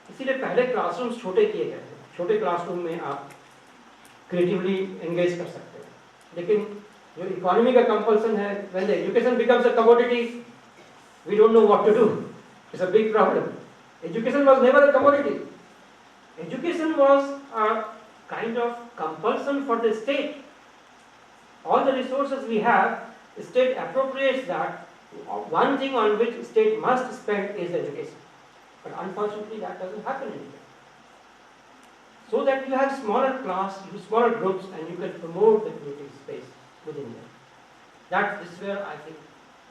इसीलिए पहले क्लासरूम्स छोटे किए गए थे, छोटे क्लासरूम में आप क्रिएटिवली एंगेज कर सकते हैं। लेकिन जो इकोनॉमी का कंपल्सन है, when the education becomes a commodity, we don't know what to do, it's a big problem. Education was never a commodity, education was a kind of compulsion for the state. All the resources we have, the state appropriates that. One thing on which state must spend is education. But unfortunately that doesn't happen in India. So that you have smaller class, you have smaller groups, and you can promote the creative space within them. That is where I think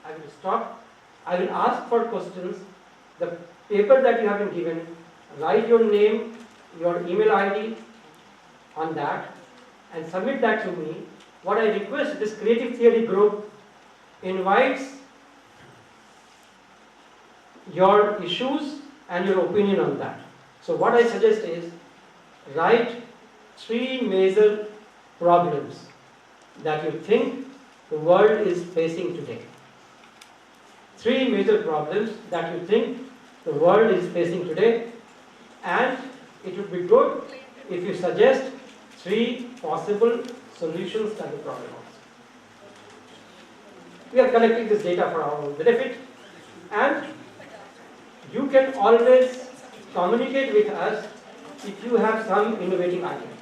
I will stop. I will ask for questions. The paper that you have been given, write your name, your email ID on that and submit that to me. What I request, this creative theory group invites your issues and your opinion on that. So what I suggest is, write 3 major problems that you think the world is facing today. 3 major problems that you think the world is facing today, and it would be good if you suggest 3 possible solutions to the problem also. We are collecting this data for our own benefit, and you can always communicate with us if you have some innovative idea.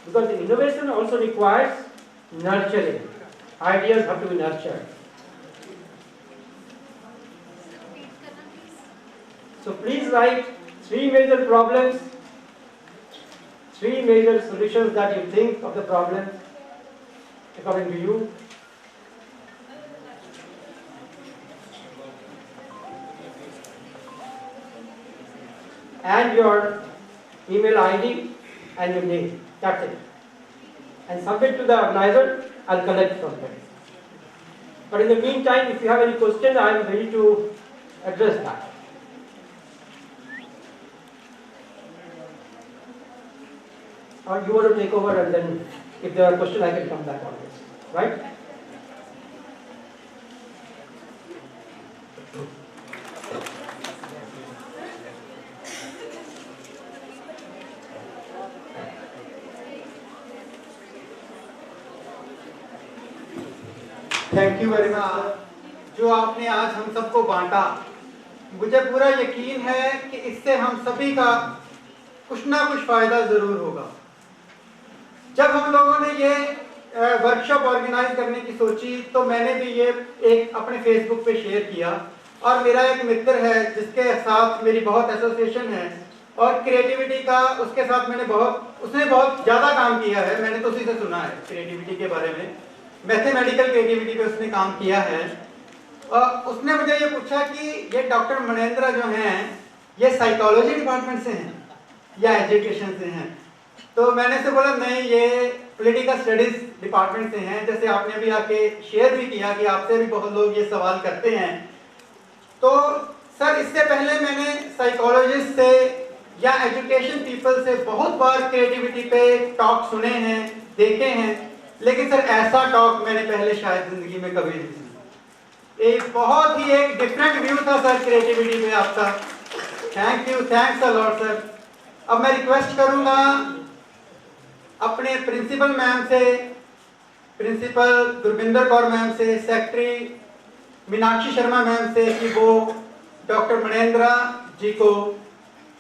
Because the innovation also requires nurturing. Ideas have to be nurtured. So please write 3 major problems, 3 major solutions that you think of the problem according to you. And your email ID and your name. That's it. And submit to the organizer. I'll collect from them. But in the meantime, if you have any questions, I am ready to address that. Or you want to take over, and then if there are questions, I can come back on this. Right? Thank you very much. जो आपने आज हम सबको बांटा, मुझे पूरा यकीन है कि इससे हम सभी का कुछ ना कुछ फायदा जरूर होगा। जब हम लोगों ने ये वर्कशॉप ऑर्गेनाइज करने की सोची, तो मैंने भी ये एक अपने फेसबुक पे शेयर किया, और मेरा एक मित्र है जिसके साथ मेरी बहुत एसोसिएशन है, और क्रिएटिविटी का उसके साथ उसने बहुत ज़्यादा काम किया है। मैंने तो उसी से सुना है क्रिएटिविटी के बारे में, मैथमेटिकल क्रिएटिविटी पे उसने काम किया है। और उसने मुझे ये पूछा कि ये डॉक्टर मनेंद्र जो हैं, ये साइकोलॉजी डिपार्टमेंट से हैं या एजुकेशन से हैं? तो मैंने से बोला नहीं, ये पॉलिटिकल स्टडीज डिपार्टमेंट से हैं। जैसे आपने अभी आके शेयर भी किया कि आपसे भी बहुत लोग ये सवाल करते हैं। तो सर, इससे पहले मैंने साइकोलॉजिस्ट से या एजुकेशन पीपल से बहुत बार क्रिएटिविटी पे टॉक सुने हैं, देखे हैं, लेकिन सर ऐसा टॉक मैंने पहले शायद जिंदगी में कभी नहीं सुना। एक बहुत ही एक डिफरेंट व्यू था सर क्रिएटिविटी पे आपका। Thank you, thanks a lot sir. अब मैं रिक्वेस्ट करूंगा अपने प्रिंसिपल मैम से, प्रिंसिपल गुरविंदर कौर मैम से, सेक्रेटरी मीनाक्षी शर्मा मैम से कि वो डॉक्टर मनेंद्र जी को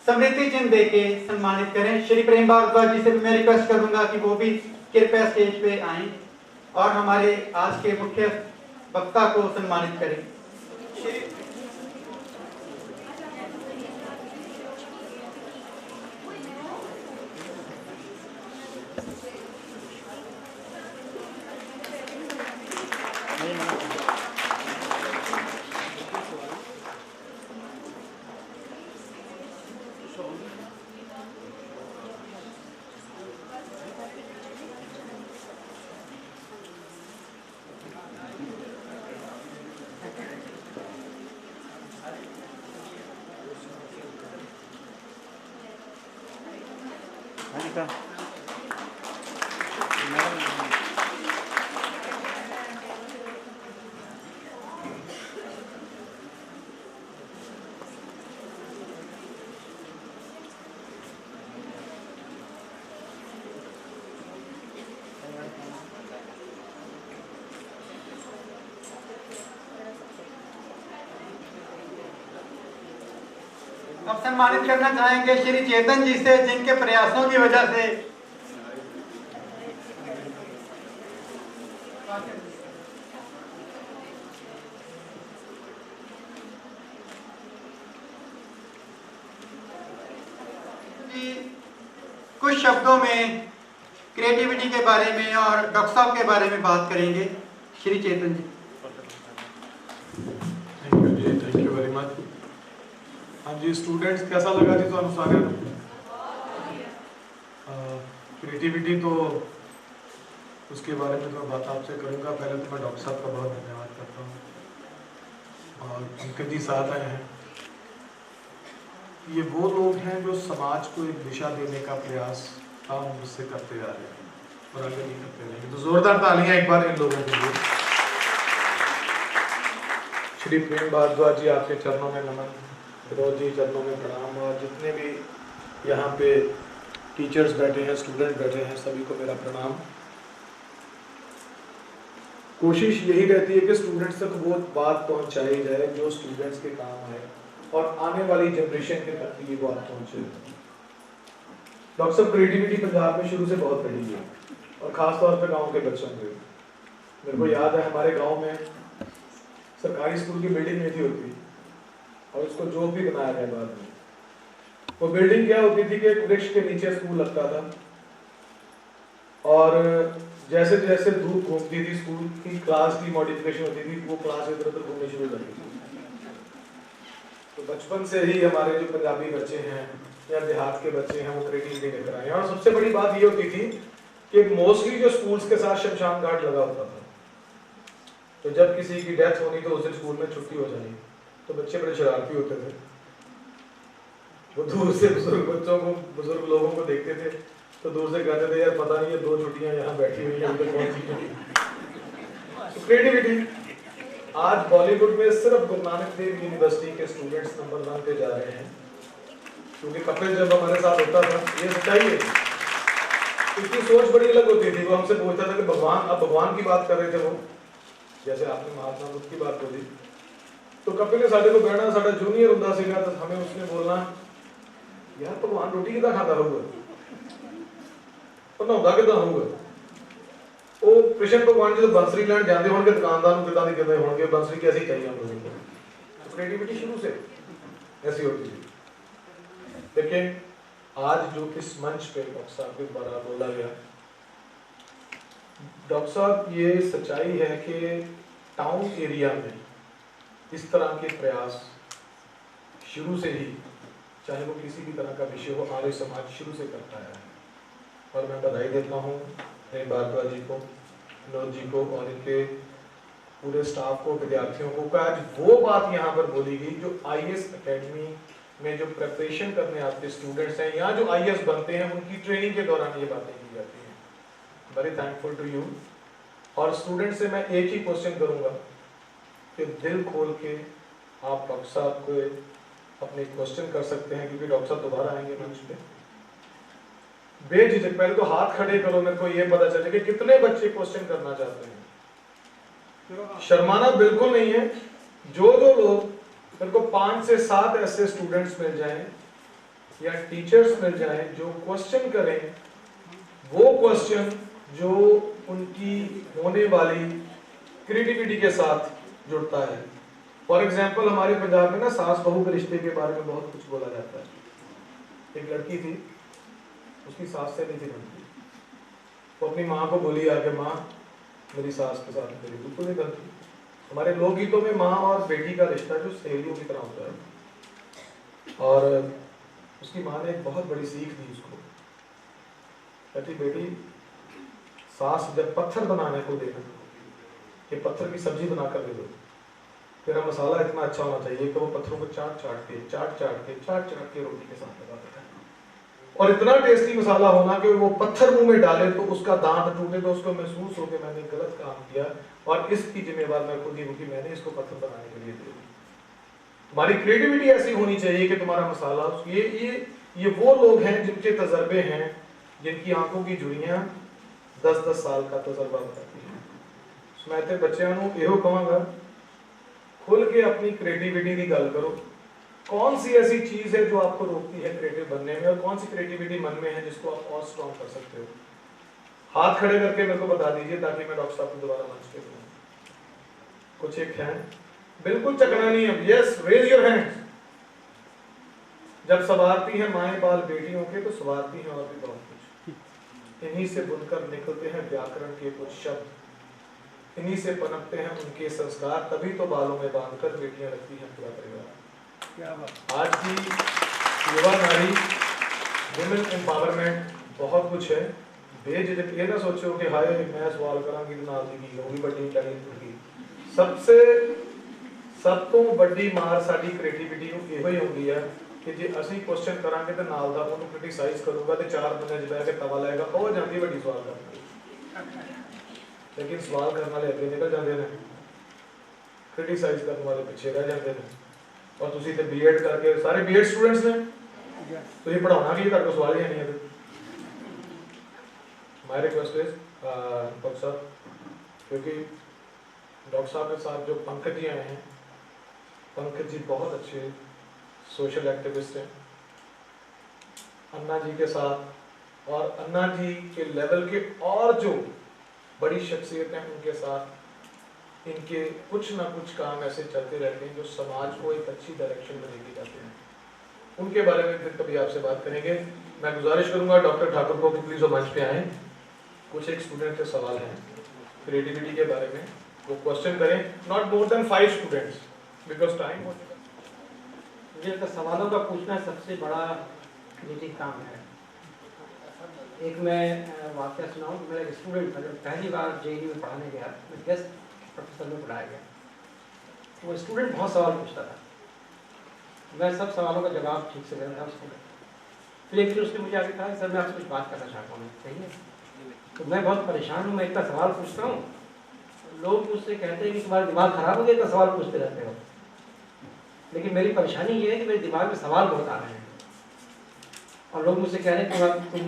स्मृति चिन्ह देके सम्मानित करें। श्री प्रेम भारद्वाज जी से भी मैं रिक्वेस्ट करूंगा कि वो भी कृपया स्टेज पे आएं और हमारे आज के मुख्य वक्ता को सम्मानित करें। अब सम्मानित करना चाहेंगे श्री चेतन जी से, जिनके प्रयासों की वजह से कुछ शब्दों में क्रिएटिविटी के बारे में और डॉक्टर साहब के बारे में बात करेंगे। Shri Chetan ji. Thank you very much. हाँ जी स्टूडेंट्स, कैसा लगा जी तो सारे क्रिएटिविटी, तो उसके बारे में तो मैं बात आपसे करूँगा। पहले तो मैं डॉक्टर साहब का बहुत धन्यवाद करता हूँ और अंकित जी साथ आए हैं। ये वो लोग हैं जो समाज को एक दिशा देने का प्रयास काम मुझसे करते जा रहे हैं और आगे नहीं करते रहेंगे। तो जोरदार तालियां एक बार इन लोगों के लिए। श्री प्रेम भारद्वाज जी, आपके चरणों में नमन। फिरोज जी, चरणों में प्रणाम। और जितने भी यहाँ पे टीचर्स बैठे हैं, स्टूडेंट बैठे हैं, सभी को मेरा प्रणाम। कोशिश यही रहती है कि स्टूडेंट्स तक वो बात पहुँचाई जाए जो स्टूडेंट्स के काम आए और आने वाली जनरेशन के तक भी ये बात पहुँचे। डॉक्टर साहब, क्रिएटिविटी पंजाब में शुरू से बहुत बढ़ी है और ख़ास तौर पे गांव के बच्चों में। मेरे को याद है हमारे गांव में सरकारी स्कूल की बिल्डिंग नहीं थी होती और उसको जो भी बनाया गया बाद में। वो बिल्डिंग क्या होती थी कि एक वृक्ष के नीचे स्कूल लगता था और जैसे जैसे धूप घूमती थी स्कूल की क्लास की मॉडिफिकेशन होती थी, वो क्लास इधर उधर घूमनी शुरू कर दी। तो बचपन से ही हमारे जो पंजाबी बच्चे हैं या देहात के बच्चे हैं वो क्रिएटिविटी लेकर आए। और सबसे बड़ी बात ये होती थी कि मोस्टली जो स्कूल्स के साथ शमशान घाट लगा होता था, तो जब किसी की डेथ होनी तो उस दिन स्कूल में छुट्टी हो जानी। तो बच्चे बड़े शरारती होते थे, वो दूर से बुजुर्ग बच्चों को, बुजुर्ग लोगों को देखते थे तो दूर से कहते थे यार पता नहीं ये 2 छुट्टियां यहाँ बैठी हुई हैं, उधर कौन सी छुट्टी। क्रिएटिविटी आज बॉलीवुड में सिर्फ गुरु नानक देव यूनिवर्सिटी के स्टूडेंट्स नंबर 1 पे जा रहे हैं, क्योंकि कपिल जब हमारे साथ होता था, ये सच्चाई है, उसकी सोच बड़ी अलग होती थी। वो हमसे पूछता था कि भगवान, अब भगवान की बात कर रहे थे वो, जैसे आपने महात्मा बुद्ध की बात बोली, तो कपिल ने साडे को कहना, साडा जूनियर हुंदा सीगा तो हमें उसने बोलना यार भगवान रोटी किदा खाता होगा, पर नहाउंदा किदा होगा। ਉਹ कृष्ण भगवान जो बंसरी लैंड जाते होंगे दुकानदार को कितना कहते होंगे बंसरी कैसी चाहिए हम लोगों को। तो क्रिएटिविटी शुरू से ऐसी होती थी। लेकिन आज जो इस मंच पे डॉक्टर साहब के द्वारा बोला गया, डॉक्टर साहब ये सच्चाई है कि टाउन एरिया में इस तरह के प्रयास शुरू से ही, चाहे वो किसी भी तरह का विषय हो, आर्य समाज शुरू से करता है। और मैं बधाई देता हूँ प्रेम भारद्वाज जी को, विनोद जी को और इनके पूरे स्टाफ को, विद्यार्थियों को। आज वो बात यहाँ पर बोली गई जो आईएएस एकेडमी में जो प्रिपरेशन करने आते स्टूडेंट्स हैं या जो आईएएस बनते हैं उनकी ट्रेनिंग के दौरान ये बातें की जाती हैं। Very thankful to you. और स्टूडेंट से मैं एक ही क्वेश्चन करूँगा कि दिल खोल के आप डॉक्टर साहब को अपने क्वेश्चन कर सकते हैं, क्योंकि डॉक्टर साहब दोबारा आएंगे मंच पे। बेझिझक पहले तो हाथ खड़े करो, मेरे को ये पता चले कि कितने बच्चे क्वेश्चन करना चाहते हैं। शर्माना बिल्कुल नहीं है। जो लोग, मेरे को 5 से 7 ऐसे स्टूडेंट्स मिल जाएं या टीचर्स मिल जाएं जो क्वेश्चन करें, वो क्वेश्चन जो उनकी होने वाली क्रिएटिविटी के साथ जुड़ता है। फॉर एग्जाम्पल हमारे पंजाब में ना सास बहू के रिश्ते के बारे में बहुत कुछ बोला जाता है। एक लड़की थी, उसकी सास से नहीं थी बनती, वो अपनी माँ को बोली आके, माँ मेरी सास के साथ मेरी बिल्कुल नहीं बनती। हमारे लोकगीतों में माँ और बेटी का रिश्ता जो सहेलियों की तरह होता है। और उसकी माँ ने एक बहुत बड़ी सीख दी उसको, कहती बेटी सास जब पत्थर बनाने को देना, ये पत्थर की सब्जी बनाकर दे दो, तेरा मसाला इतना अच्छा होना चाहिए कि वो पत्थरों को चाट चाट के रोटी के साथ लगा देता है, और इतना टेस्टी मसाला होना कि वो पत्थर मुंह में डाले तो उसका दांत टूटे तो उसको महसूस हो कि मैंने गलत काम किया और इसकी जिम्मेवार मैं खुद ही हूँ कि मैंने इसको पत्थर बनाने के लिए दिया। तुम्हारी क्रिएटिविटी ऐसी होनी चाहिए कि तुम्हारा मसाला, ये वो लोग हैं जिनके तजर्बे हैं, जिनकी आंखों की जुड़ियां 10-10 साल का तजर्बा बताती हैं। मैं ते बच्चों को यो कहूँगा, खुल के अपनी क्रिएटिविटी की गल करो, कौन सी ऐसी चीज है जो आपको रोकती है क्रिएटिव बनने में, और कौन सी क्रिएटिविटी मन में है जिसको आप और स्ट्रॉन्ग कर सकते हो? हाथ खड़े करके मेरे को बता दीजिए ताकि मैं डॉक्टर साहब को दोबारा मंच पे दूं। कुछ एक हैंड, बिल्कुल चकना नहीं है। Yes, raise your hand. जब सवारती हैं माएं बाल बेटियों के, तो सवारती हैं और भी बहुत कुछ। इन्हीं से बुनकर निकलते हैं व्याकरण के कुछ शब्द, इन्हीं से पनपते हैं उनके संस्कार, तभी तो बालों में बांधकर बेटियां रखती हैं पूरा परिवार। क्या बात। आज की युवा नारी, वुमेन एम्पावरमेंट बहुत कुछ है। बेझिझक ये ना सोचो कि हाय मैं सवाल करांगी नाल दी होगी बड़ी टैलेंट। सबसे सब तो बड़ी मार साडी क्रिएटिविटी ਨੂੰ ਇਹੋ ਹੀ ਹੁੰਦੀ ਹੈ ਕਿ ਜੇ ਅਸੀਂ ਕੁਐਸਚਨ ਕਰਾਂਗੇ ਤੇ ਨਾਲ ਦਾ ਉਹਨੂੰ ਕ੍ਰਿਟਿਸਾਈਜ਼ ਕਰੂਗਾ ਤੇ ਚਾਰ ਬੰਦੇ ਜਿ ਬਹਿ ਕੇ ਤਵਾ ਲਾਏਗਾ, ਉਹ ਜਾਂਦੀ ਵੱਡੀ ਸਵਾਲ ਕਰਨ। ਲੇਕਿਨ ਸਵਾਲ ਕਰਨ ਵਾਲੇ ਅੱਗੇ ਨਿਕਲ ਜਾਂਦੇ ਨੇ, ਕ੍ਰਿਟਿਸਾਈਜ਼ ਕਰਨ ਵਾਲੇ ਪਿੱਛੇ ਰਹਿ ਜਾਂਦੇ ਨੇ। ਔਰ ਤੁਸੀਂ ਤੇ ਬੀਐਡ ਕਰਕੇ ਸਾਰੇ ਬੀਐਡ ਸਟੂਡੈਂਟਸ ਨੇ, ਤੁਸੀਂ ਪੜਾਉਣਾ ਕੀ, ਤੁਹਾਡੇ ਕੋਲ ਸਵਾਲ ਹੀ ਨਹੀਂ ਹੈ। माय रिक्वेस्ट इज डॉक्टर साहब, क्योंकि डॉक्टर साहब के साथ जो पंकज जी आए हैं, पंकज जी बहुत अच्छे सोशल एक्टिविस्ट हैं। अन्ना जी के साथ, और अन्ना जी के लेवल के और जो बड़ी शख्सियत हैं उनके साथ इनके कुछ ना कुछ काम ऐसे चलते रहते हैं जो समाज को एक अच्छी डायरेक्शन में लेके जाते हैं। उनके बारे में फिर कभी आपसे बात करेंगे। मैं गुजारिश करूंगा डॉक्टर ठाकुर को कि प्लीज वो मंच पे आए। कुछ एक स्टूडेंट के सवाल हैं क्रिएटिविटी के बारे में, वो क्वेश्चन करें, not more than 5 students because time. मुझे लगता है सवालों का पूछना सबसे बड़ा क्रिएटिव काम है। एक मैं वाक़या सुनाऊँ। मेरा एक स्टूडेंट था, जब पहली बार जेईई में पढ़ाने गया, मैं गेस्ट प्रोफेसर में पढ़ाया गया, वो स्टूडेंट बहुत सवाल पूछता था। मैं सब सवालों का जवाब ठीक से देता था उसको। फिर एक दिन उसने मुझे आगे कहा, सर मैं आपसे कुछ बात करना चाहता हूँ, सही है? तो मैं बहुत परेशान हूँ, मैं इतना सवाल पूछता हूँ, लोग मुझसे कहते हैं कि तुम्हारा दिमाग खराब हो गया, इतना सवाल पूछते रहते हो। लेकिन मेरी परेशानी ये है कि मेरे दिमाग में सवाल बहुत आ रहे हैं, और लोग मुझसे कह रहे हैं कि तुम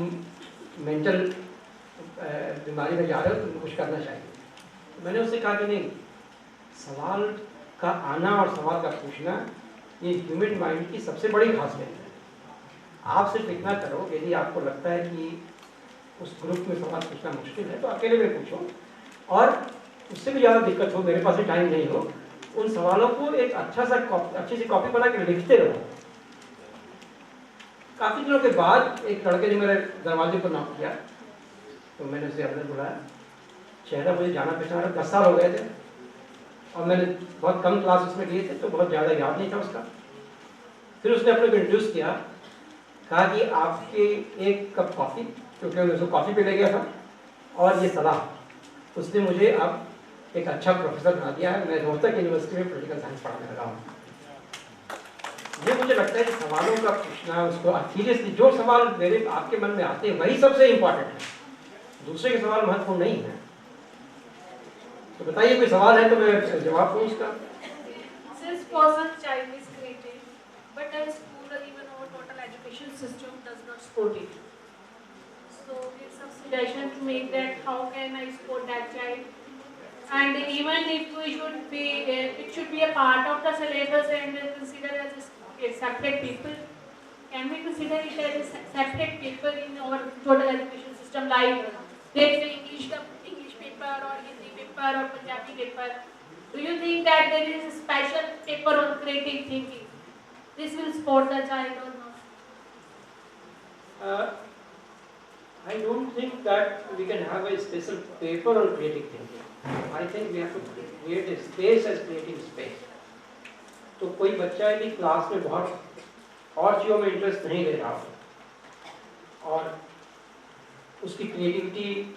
मेंटल बीमारी में जा रहे हो, तुमको कुछ करना चाहिए। तो मैंने उससे कहा कि नहीं, सवाल का आना और सवाल का पूछना ये ह्यूमन माइंड की सबसे बड़ी खासियत है। आप सिर्फ इतना करो, यदि आपको लगता है कि उस ग्रुप में सवाल पूछना मुश्किल है तो अकेले में पूछो, और उससे भी ज़्यादा दिक्कत हो, मेरे पास भी टाइम नहीं हो, उन सवालों को एक अच्छी सी कॉपी बना के लिखते रहो। काफ़ी दिनों के बाद एक लड़के ने मेरे दरवाजे पर नॉक किया, तो मैंने उसे अंदर बुलाया। चेहरा मुझे जाना पहचाना, 10 साल हो गए थे और मैंने बहुत कम क्लास उसमें लिए थे, तो बहुत ज़्यादा याद नहीं था उसका। फिर उसने अपने को इंट्रोड्यूस किया, कहा कि आपके एक कप कॉफ़ी, क्योंकि मैं उसको कॉफ़ी पे ले गया था, और ये सलाह। उसने मुझे अब एक अच्छा प्रोफेसर बना दिया है। मैं रोहतक यूनिवर्सिटी में पॉलिटिकल साइंस पढ़ाने लगा हूँ। ये मुझे लगता है कि सवालों का पूछना, उसको सीरियसली, जो सवाल मेरे आपके मन में आते हैं वही सबसे इम्पोर्टेंट है, दूसरे के सवाल महत्वपूर्ण नहीं है। तो बताइए, कोई सवाल है तो मैं जवाब दूँ उसका। Since person child is creative, but a school or even our total education system does not support it. So give some suggestion to make that how can I support that child? And even if we should be, it should be a part of the syllabus and consider as a separate people. Can we consider it as a separate paper in our total education system, like there is an English paper or Hindi paper or Punjabi paper? Do you think that there is a special paper on creative thinking? This will support the child or not? I don't think that we can have a special paper on creative thinking. I think we have to create a space as creative space. तो कोई बच्चा यदि class में बहुत और चीज़ों में interest नहीं ले रहा हो और उसकी क्रिएटिविटी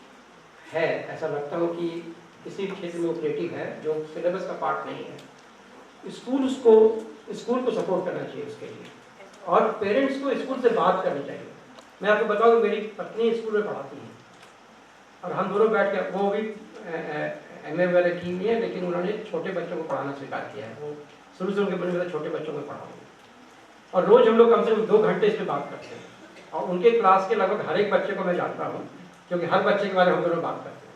है, ऐसा लगता हो कि किसी भी क्षेत्र में वो क्रिएटिव है जो सिलेबस का पार्ट नहीं है, स्कूल को सपोर्ट करना चाहिए उसके लिए, और पेरेंट्स को स्कूल से बात करनी चाहिए। मैं आपको बताऊं कि मेरी पत्नी स्कूल में पढ़ाती है, और हम दोनों बैठ के, वो भी MA वाले टीम में है, लेकिन उन्होंने छोटे बच्चों को पढ़ाना स्वीकार किया है। वो शुरू से उनके मन में छोटे बच्चों को पढ़ाऊंगे, और रोज़ हम लोग कम से कम 2 घंटे इस पर बात करते हैं, और उनके क्लास के लगभग हर एक बच्चे को मैं जानता हूँ, क्योंकि हर बच्चे के बारे में हम दोनों बात करते हैं।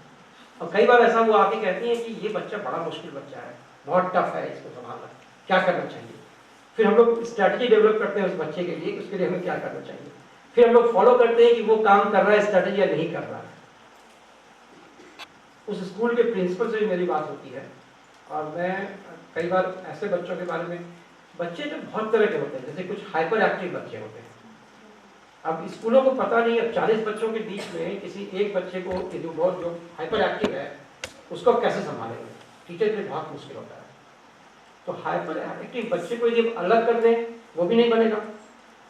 और कई बार ऐसा वो आके कहती हैं कि ये बच्चा बड़ा मुश्किल बच्चा है, बहुत टफ है, इसको संभालना, क्या करना चाहिए। फिर हम लोग स्ट्रैटेजी डेवलप करते हैं उस बच्चे के लिए, उसके लिए हमें क्या करना चाहिए, फिर हम लोग फॉलो करते हैं कि वो काम कर रहा है स्ट्रैटेजी या नहीं कर रहा है। उस स्कूल के प्रिंसिपल से भी मेरी बात होती है, और मैं कई बार ऐसे बच्चों के बारे में, बच्चे जो बहुत तरह के होते हैं, जैसे कुछ हाइपर एक्टिव बच्चे होते हैं। अब स्कूलों को पता नहीं, अब 40 बच्चों के बीच में किसी एक बच्चे को जो हाइपर एक्टिव है उसको कैसे संभालेंगे, टीचर के लिए बहुत मुश्किल होता है। तो हाइपर एक्टिव बच्चे को यदि अलग कर दें वो भी नहीं बनेगा,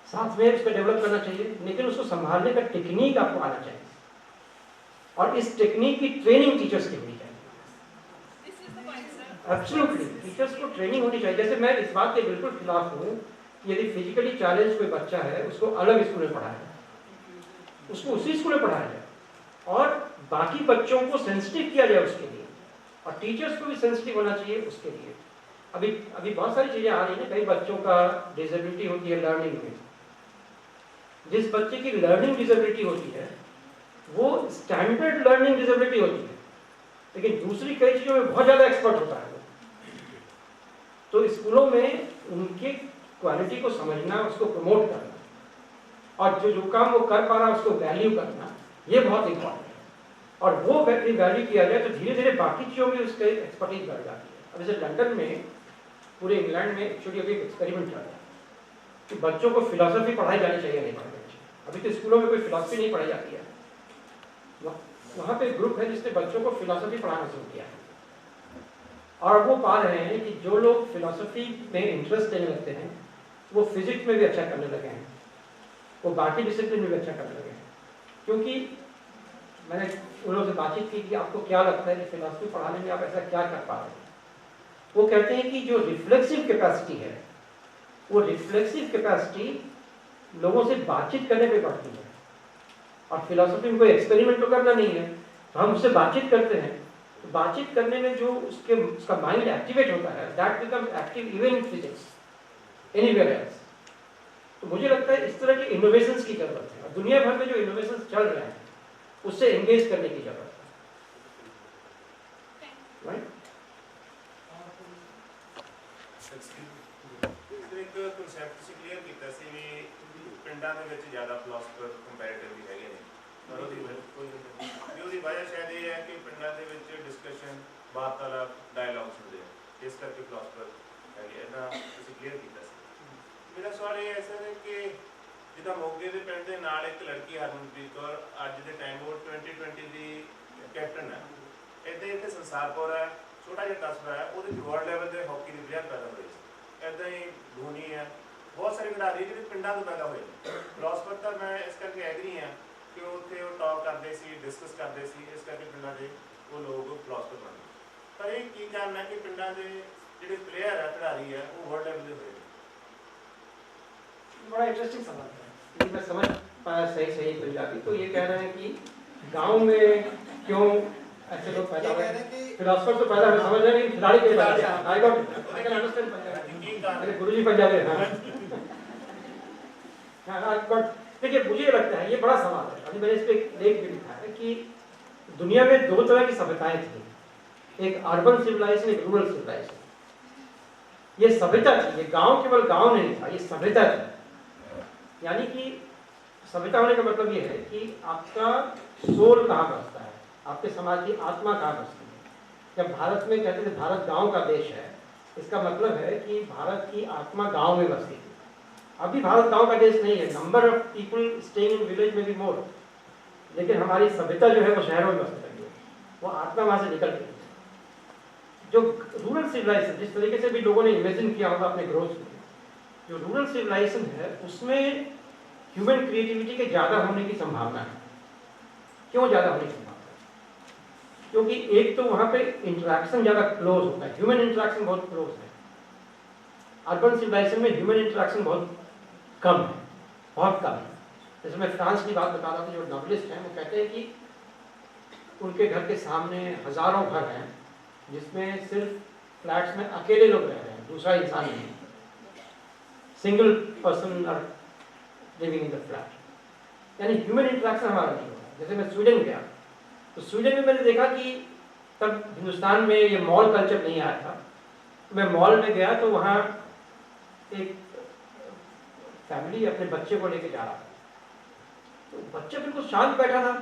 साथ में उसको डेवलप करना चाहिए, लेकिन उसको संभालने का टेक्निक आपको आना चाहिए, और इस टेक्निक की ट्रेनिंग टीचर्स की होनी चाहिए। एब्सोल्युटली टीचर्स को ट्रेनिंग होनी चाहिए। जैसे मैं इस बात के बिल्कुल खिलाफ हूँ, यदि फिजिकली चैलेंज कोई बच्चा है उसको अलग स्कूल में पढ़ाया जाए, उसको उसी स्कूल में पढ़ाया जाए, और बाकी बच्चों को सेंसिटिव किया जाए उसके लिए, और टीचर्स को भी सेंसिटिव होना चाहिए उसके लिए। अभी बहुत सारी चीजें आ रही हैं, कई बच्चों का डिसेबिलिटी होती है लर्निंग में। जिस बच्चे की लर्निंग डिसेबिलिटी होती है वो स्टैंडर्ड लर्निंग डिसेबिलिटी होती है, लेकिन दूसरी कई चीजों में बहुत ज्यादा एक्सपर्ट होता है। तो स्कूलों में उनके क्वालिटी को समझना, उसको प्रमोट करना, और जो काम वो कर पा रहा है उसको वैल्यू करना, ये बहुत इंपॉर्टेंट है। और वो वैल्यू किया जाए तो धीरे धीरे बाकी चीजों में उसकी एक्सपर्टीज बढ़ जाती है। अब जैसे लंदन में, पूरे इंग्लैंड में एक्चुअली अभी एक्सपेरिमेंट चल रहा है कि बच्चों को फिलॉसफी पढ़ाई जानी चाहिए, नहीं पढ़ाई जानी चाहिए। अभी तो स्कूलों में कोई फिलॉसफी नहीं पढ़ाई जाती है। वहाँ पे ग्रुप है जिसने बच्चों को फिलॉसफी पढ़ाना शुरू किया है, और वो पा रहे हैं कि जो लोग फिलॉसफी में इंटरेस्ट लेने लगते हैं वो फिजिक्स में भी अच्छा करने लगे हैं, वो बाकी डिसिप्लिन में भी अच्छा करने लगे हैं। क्योंकि मैंने उन लोगों से बातचीत की कि आपको क्या लगता है कि फिलॉसफी पढ़ाने में आप ऐसा क्या कर पा रहे हैं। वो कहते हैं कि जो रिफ्लेक्सिव कैपेसिटी है, वो रिफ्लेक्सिव कैपेसिटी लोगों से बातचीत करने पे बढ़ती है। और फिलॉसफी में कोई एक्सपेरिमेंट तो करना नहीं है, तो हम उससे बातचीत करते हैं, तो बातचीत करने में जो उसका माइंड एक्टिवेट होता है, that becomes active even in physics anywhere else. तो मुझे लगता है इस तरह के इनोवेशंस की जरूरत है, और दुनिया भर में जो इनोवेशंस चल रहे हैं उससे एंगेज करने की जरूरत है, राइट? एक कॉन्सेप्ट से क्लियर किया सी भी पिंडां ਦੇ ਵਿੱਚ ਜ਼ਿਆਦਾ ਫਿਲਾਸਫਰ ਕੰਪੈਰੀਟਿਵਲੀ ਹੈਗੇ ਨੇ, ਪਰ ਉਹਦੀ ਵਜ੍ਹਾ ਸ਼ਾਇਦ ਇਹ ਹੈ ਕਿ ਪਿੰਡਾਂ ਦੇ ਵਿੱਚ ਡਿਸਕਸ਼ਨ, ਵਾਰਤਾਲਾਪ, ਡਾਇਲੌਗਸ ਹੁੰਦੇ ਆ, ਇਸ ਕਰਕੇ ਫਿਲਾਸਫਰ ਹੈਗੇ। ਇਹਦਾ ਤੁਸੀਂ ਕਲੀਅਰ ਕੀਤਾ ਸੀ। ਮੇਰਾ ਸਵਾਲ ਇਹ ਹੈ ਸਰ ਕਿ ਜਿੱਦਾਂ ਮੋਗੇ ਦੇ ਪਿੰਡ ਦੇ ਨਾਲ ਇੱਕ ਲੜਕੀ ਹਰਮਨਪ੍ਰੀਤ ਕੌਰ ਅੱਜ ਦੇ ਟਾਈਮ ਉਹ 2020 ਦੀ ਕੈਪਟਨ ਹੈ, ਇੱਦਾਂ ਇੱਥੇ ਸੰਸਾਰਪੁਰ ਹੈ, ਛੋਟਾ ਜਿਹਾ ਕਸਬਾ ਹੈ, ਉਹਦੇ ਵਰਲਡ ਲੈਵਲ ਤੇ ਹਾਕੀ ਦੀ ਪਲੇਅਰ ਪੈਦਾ ਹੋਈ ਸੀ। ਇੱਦਾਂ ਹੀ ਧੋਨੀ ਹੈ, ਬਹੁਤ ਸਾਰੇ ਖਿਡਾਰੀ ਜਿਹੜੇ ਪਿੰਡਾਂ ਤੋਂ ਪੈਦਾ ਹੋਏ। ਫਿਲਾਸਫਰ ਤਾਂ ਮੈਂ ਇਸ ਕਰਕੇ ਐਗਰੀ ਹਾਂ ਕਿ ਉੱਥੇ ਉਹ ਟਾਕ ਕਰਦੇ ਸੀ, ਡਿਸਕਸ ਕਰਦੇ ਸੀ, ਇਸ ਕਰਕੇ ਪਿੰਡਾਂ ਦੇ ਉਹ ਲੋਕ ਫਿਲਾਸਫਰ ਬਣ ਗਏ। ਪਰ ਇਹ ਕੀ ਕਾਰਨ ਹੈ ਕਿ ਪਿੰਡਾਂ ਦੇ ਜਿਹੜੇ ਪਲੇਅਰ ਹੈ, ਖਿਡਾਰੀ ਹੈ, ਉਹ ਵਰਲਡ ਲੈਵਲ ਦੇ ਹੋਏ। बड़ा इंटरेस्टिंग सवाल है, ये मैं समझ पाया सही पंजाबी। तो ये कह रहे हैं कि गांव में क्यों ऐसे लोग पैदा हुए, फिलोसफर तो पैदा हुए, समझ रहे हैं, खिलाड़ी क्यों पैदा हुए? आई कैन अंडरस्टैंड पंजाबी, मेरे गुरुजी पंजाबी हैं। हाँ, देखिए मुझे लगता है ये बड़ा सवाल है। अभी मैंने इस पे एक लेख भी लिखा है कि दुनिया में दो तरह की सभ्यताएं थी, एक अर्बन सिविलाइजेशन, एक रूरल सिविलाइजेशन। ये सभ्यता थी, ये गांव केवल गांव नहीं था, ये सभ्यता थी। यानी कि सभ्यता होने का मतलब ये है कि आपका सोल कहाँ बसता है, आपके समाज की आत्मा कहाँ बसती है। जब भारत में कहते थे भारत गांव का देश है, इसका मतलब है कि भारत की आत्मा गांव में बसती थी। अभी भारत गांव का देश नहीं है, number of people staying in village में भी मोर, लेकिन हमारी सभ्यता जो है वो शहरों में बसने लगी है, वो आत्मा वहाँ से निकल गई। जो रूरल सिविलाइजेशन, जिस तरीके से भी लोगों ने इमेजिन किया होगा अपने ग्रोथ में, जो रूरल सिविलाइजेशन है उसमें ह्यूमन क्रिएटिविटी के ज़्यादा होने की संभावना है। क्यों ज़्यादा होने की संभावना है? क्योंकि एक तो वहाँ पे इंटरेक्शन ज़्यादा क्लोज होता है, ह्यूमन इंटरेक्शन बहुत क्लोज है। अर्बन सिविलाइजेशन में ह्यूमन इंटरेक्शन बहुत कम है, बहुत कम है। जैसे मैं फ्रांस की बात बता रहा था, जो नॉवलिस्ट हैं वो कहते हैं कि उनके घर के सामने हज़ारों घर हैं जिसमें सिर्फ फ्लैट्स में अकेले लोग रह रहे हैं, दूसरा इंसान नहीं, single person are living in the flat. यानी ह्यूमन इंटरेक्शन हमारा नहीं होता। जैसे मैं स्वीडन गया, तो स्वीडन में मैंने देखा कि तब हिंदुस्तान में ये मॉल कल्चर नहीं आया था। तो मैं मॉल में गया तो वहाँ एक फैमिली अपने बच्चे को लेके जा रहा था, तो बच्चा बिल्कुल शांत बैठा था।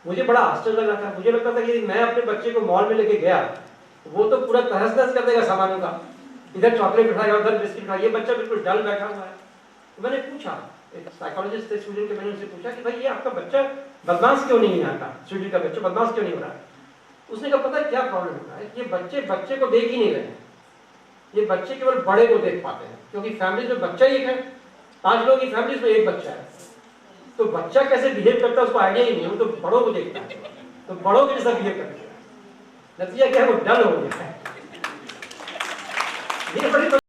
मुझे बड़ा आश्चर्य लग रहा था, मुझे लगता था कि मैं अपने बच्चे को मॉल में लेके गया वो तो पूरा तहस नहस कर देगा सामानों का, इधर चॉकलेट उठाएगा उधर बिस्किट उठाएगा, ये बच्चा बिल्कुल डल बैठा हुआ है। तो मैंने पूछा, एक साइकोलॉजिस्ट थे स्टूडेंट के, मैंने उनसे पूछा कि भाई ये आपका बच्चा बदमाश क्यों नहीं है, आता स्टूडेंट का बच्चा बदमाश क्यों नहीं हो रहा है? उसने कहा पता है क्या प्रॉब्लम हो रहा है, ये बच्चे बच्चे को देख ही नहीं रहे हैं, ये बच्चे केवल बड़े को देख पाते हैं, क्योंकि फैमिली में बच्चा ही एक है, 5 लोगों की फैमिली में एक बच्चा है, तो बच्चा कैसे बिहेव करता है उसको आइडिया ही नहीं है, वो तो बड़ों को देखता है, तो बड़ों के जैसा बिहेव करता है, नतीजा क्या है वो डल हो गया है। ये बड़ी